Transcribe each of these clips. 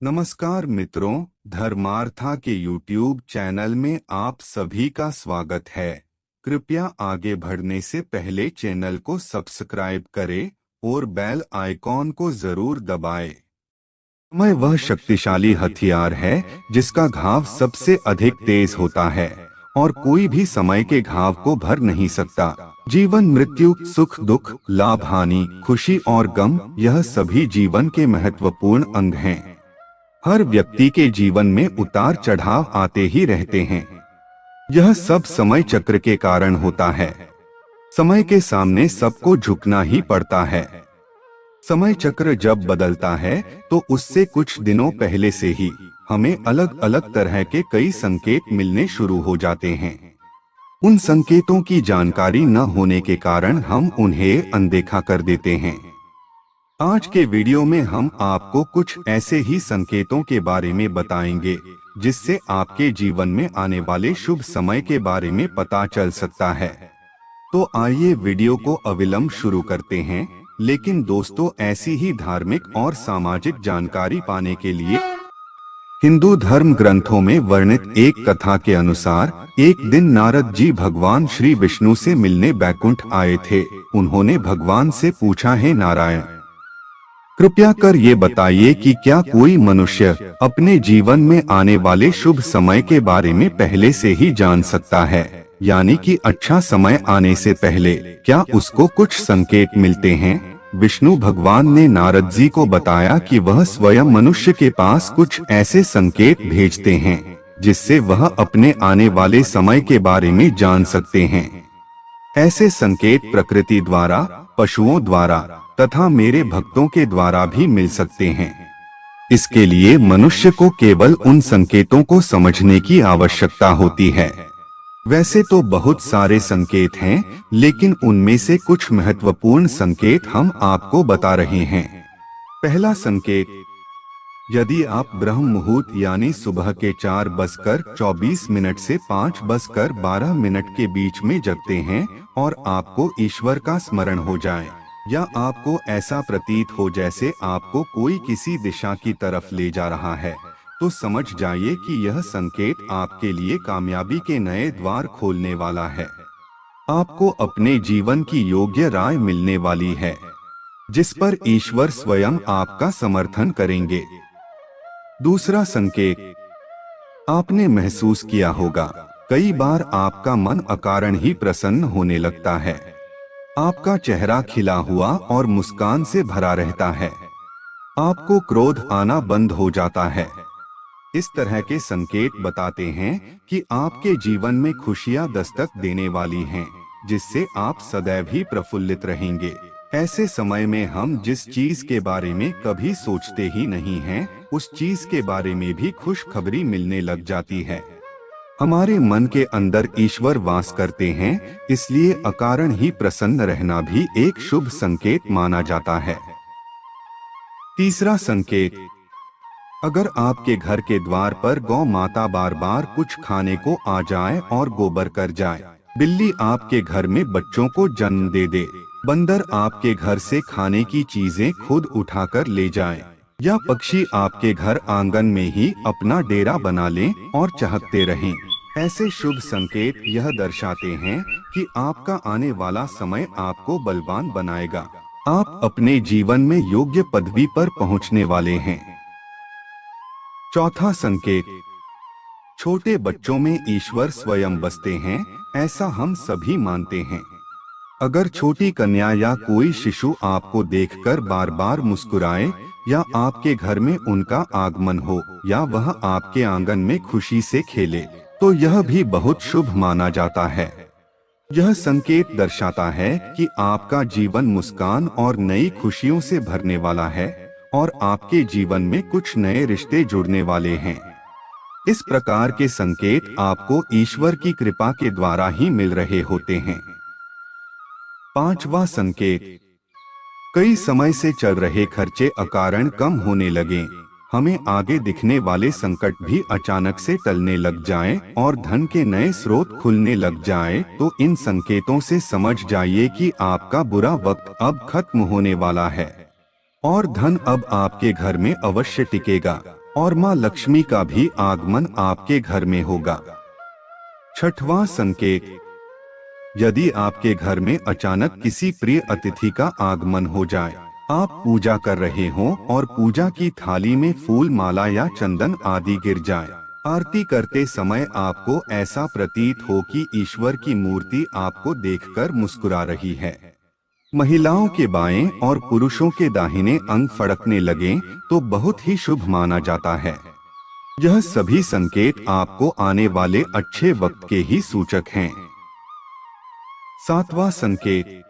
नमस्कार मित्रों, धर्मार्था के YouTube चैनल में आप सभी का स्वागत है। कृपया आगे बढ़ने से पहले चैनल को सब्सक्राइब करें और बेल आइकॉन को जरूर दबाएं। समय वह शक्तिशाली हथियार है जिसका घाव सबसे अधिक तेज होता है और कोई भी समय के घाव को भर नहीं सकता। जीवन, मृत्यु, सुख दुख, लाभ हानि, खुशी और गम, यह सभी जीवन के महत्वपूर्ण अंग हैं। हर व्यक्ति के जीवन में उतार चढ़ाव आते ही रहते हैं। यह सब समय चक्र के कारण होता है। समय के सामने सबको झुकना ही पड़ता है। समय चक्र जब बदलता है तो उससे कुछ दिनों पहले से ही हमें अलग अलग तरह के कई संकेत मिलने शुरू हो जाते हैं। उन संकेतों की जानकारी न होने के कारण हम उन्हें अनदेखा कर देते हैं। आज के वीडियो में हम आपको कुछ ऐसे ही संकेतों के बारे में बताएंगे जिससे आपके जीवन में आने वाले शुभ समय के बारे में पता चल सकता है। तो आइए वीडियो को अविलंब शुरू करते हैं। लेकिन दोस्तों, ऐसी ही धार्मिक और सामाजिक जानकारी पाने के लिए हिंदू धर्म ग्रंथों में वर्णित एक कथा के अनुसार एक दिन नारद जी भगवान श्री विष्णु से मिलने बैकुंठ आए थे। उन्होंने भगवान से पूछा, हे नारायण, कृपया कर ये बताइए कि क्या कोई मनुष्य अपने जीवन में आने वाले शुभ समय के बारे में पहले से ही जान सकता है, यानी कि अच्छा समय आने से पहले क्या उसको कुछ संकेत मिलते हैं? विष्णु भगवान ने नारद जी को बताया कि वह स्वयं मनुष्य के पास कुछ ऐसे संकेत भेजते हैं जिससे वह अपने आने वाले समय के बारे में जान सकते हैं। ऐसे संकेत प्रकृति द्वारा, पशुओं द्वारा तथा मेरे भक्तों के द्वारा भी मिल सकते हैं। इसके लिए मनुष्य को केवल उन संकेतों को समझने की आवश्यकता होती है। वैसे तो बहुत सारे संकेत हैं, लेकिन उनमें से कुछ महत्वपूर्ण संकेत हम आपको बता रहे हैं। पहला संकेत, यदि आप ब्रह्म मुहूर्त यानी सुबह के 4:24 से 5:12 के बीच में जगते हैं और आपको ईश्वर का स्मरण हो जाए, या आपको ऐसा प्रतीत हो जैसे आपको कोई किसी दिशा की तरफ ले जा रहा है, तो समझ जाइए कि यह संकेत आपके लिए कामयाबी के नए द्वार खोलने वाला है। आपको अपने जीवन की योग्य राय मिलने वाली है, जिस पर ईश्वर स्वयं आपका समर्थन करेंगे। दूसरा संकेत, आपने महसूस किया होगा, कई बार आपका मन अकारण ही प्रसन्न होने लगता है। आपका चेहरा खिला हुआ और मुस्कान से भरा रहता है। आपको क्रोध आना बंद हो जाता है। इस तरह के संकेत बताते हैं कि आपके जीवन में खुशियां दस्तक देने वाली हैं, जिससे आप सदैव ही प्रफुल्लित रहेंगे। ऐसे समय में हम जिस चीज के बारे में कभी सोचते ही नहीं हैं, उस चीज के बारे में भी खुशखबरी मिलने लग जाती है। हमारे मन के अंदर ईश्वर वास करते हैं, इसलिए अकारण ही प्रसन्न रहना भी एक शुभ संकेत माना जाता है। तीसरा संकेत, अगर आपके घर के द्वार पर गौ माता बार बार कुछ खाने को आ जाए और गोबर कर जाए, बिल्ली आपके घर में बच्चों को जन्म दे दे, बंदर आपके घर से खाने की चीजें खुद उठाकर ले जाए, या पक्षी आपके घर आंगन में ही अपना डेरा बना लें और चहकते रहें, ऐसे शुभ संकेत यह दर्शाते हैं कि आपका आने वाला समय आपको बलवान बनाएगा। आप अपने जीवन में योग्य पदवी पर पहुंचने वाले हैं। चौथा संकेत, छोटे बच्चों में ईश्वर स्वयं बसते हैं, ऐसा हम सभी मानते हैं। अगर छोटी कन्या या कोई शिशु आपको देखकर बार बार मुस्कुराए, या आपके घर में उनका आगमन हो, या वह आपके आंगन में खुशी से खेले, तो यह भी बहुत शुभ माना जाता है। यह संकेत दर्शाता है कि आपका जीवन मुस्कान और नई खुशियों से भरने वाला है और आपके जीवन में कुछ नए रिश्ते जुड़ने वाले हैं। इस प्रकार के संकेत आपको ईश्वर की कृपा के द्वारा ही मिल रहे होते हैं। पांचवा संकेत, कई समय से चल रहे खर्चे अकारण कम होने लगे, हमें आगे दिखने वाले संकट भी अचानक से टलने लग जाएं और धन के नए स्रोत खुलने लग जाएं, तो इन संकेतों से समझ जाइए कि आपका बुरा वक्त अब खत्म होने वाला है और धन अब आपके घर में अवश्य टिकेगा। और माँ लक्ष्मी का भी आगमन आपके घर में होगा। छठवां संकेत, यदि आपके घर में अचानक किसी प्रिय अतिथि का आगमन हो जाए, आप पूजा कर रहे हों और पूजा की थाली में फूल, माला या चंदन आदि गिर जाए, आरती करते समय आपको ऐसा प्रतीत हो कि ईश्वर की मूर्ति आपको देखकर मुस्कुरा रही है, महिलाओं के बाएं और पुरुषों के दाहिने अंग फड़कने लगें, तो बहुत ही शुभ माना जाता है। यह सभी संकेत आपको आने वाले अच्छे वक्त के ही सूचक हैं। सातवां संकेत,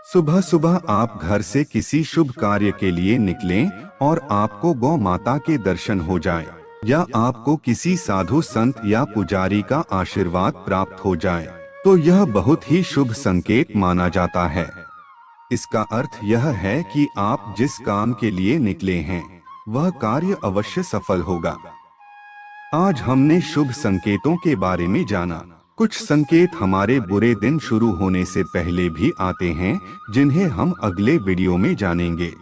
सुबह सुबह आप घर से किसी शुभ कार्य के लिए निकलें और आपको गौ माता के दर्शन हो जाए, या आपको किसी साधु संत या पुजारी का आशीर्वाद प्राप्त हो जाए, तो यह बहुत ही शुभ संकेत माना जाता है। इसका अर्थ यह है कि आप जिस काम के लिए निकले हैं, वह कार्य अवश्य सफल होगा। आज हमने शुभ संकेतों के बारे में जाना। कुछ संकेत हमारे बुरे दिन शुरू होने से पहले भी आते हैं, जिन्हें हम अगले वीडियो में जानेंगे।